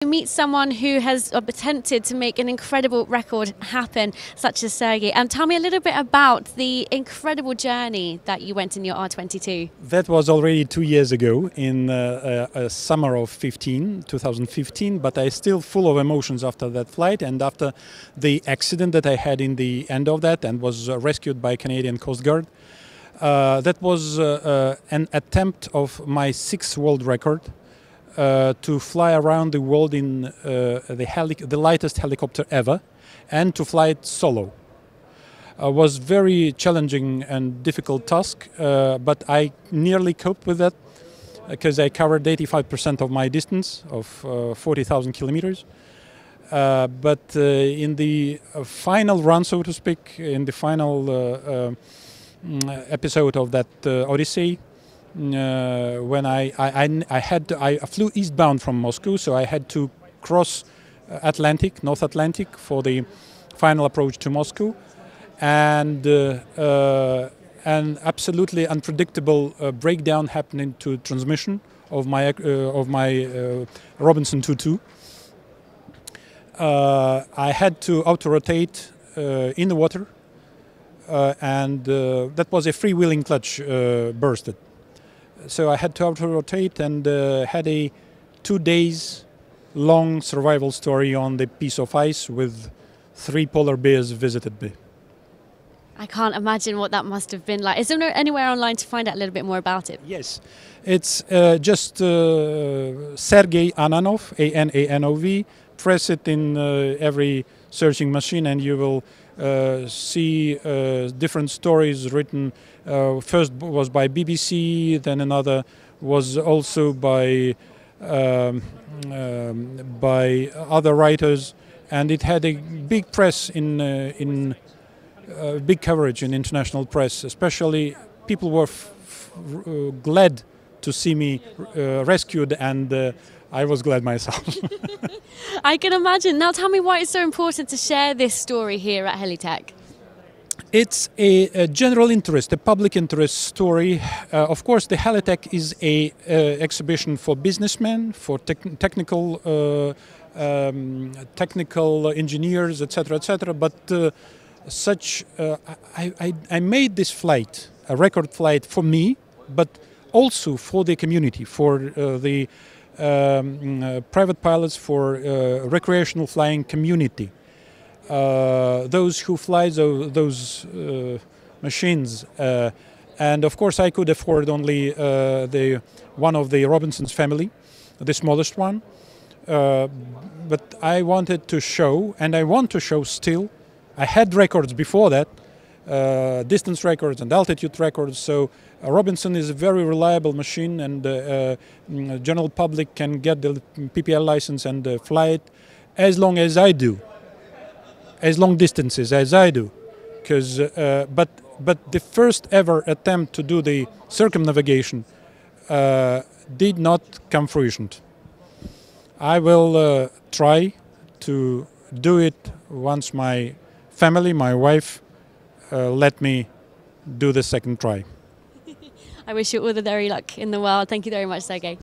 You meet someone who has attempted to make an incredible record happen, such as Sergey. Tell me a little bit about the incredible journey that you went in your R22. That was already 2 years ago in summer of 2015, but I still full of emotions after that flight and after the accident that I had in the end of that and was rescued by Canadian Coast Guard. That was an attempt of my 6th world record. To fly around the world in the lightest helicopter ever, and to fly it solo. Was very challenging and difficult task, but I nearly coped with that because I covered 85% of my distance of 40,000 kilometers. But in the final run, so to speak, in the final episode of that Odyssey, when I flew eastbound from Moscow, so I had to cross North Atlantic for the final approach to Moscow, and an absolutely unpredictable breakdown happening to transmission of my Robinson R22. I had to auto-rotate in the water, and that was a freewheeling clutch bursted. So I had to auto-rotate and had a 2 days long survival story on the piece of ice with 3 polar bears visited me. I can't imagine what that must have been like. Is there anywhere online to find out a little bit more about it? Yes, it's just Sergey Ananov, A-N-A-N-O-V. Press it in every searching machine and you will see different stories written. First was by BBC, then another was also by other writers, and it had a big press in big coverage in international press. Especially, people were glad to see me rescued, and I was glad myself. I can imagine. Now tell me why it's so important to share this story here at Helitech. It's a general interest, a public interest story. Of course, the Helitech is a exhibition for businessmen, for technical engineers, etc., etc. But I made this flight, a record flight for me, but also for the community, for the private pilots, for recreational flying community. Those who fly those machines, and of course I could afford only one of the Robinson's family, the smallest one, but I wanted to show, and I want to show still. I had records before that, distance records and altitude records, so Robinson is a very reliable machine, and general public can get the PPL license and fly it as long as I do. As long distances as I do, because but the first ever attempt to do the circumnavigation did not come fruition. I will try to do it once my family, my wife, let me do the second try. I wish you all the very luck in the world. Thank you very much, Sergey.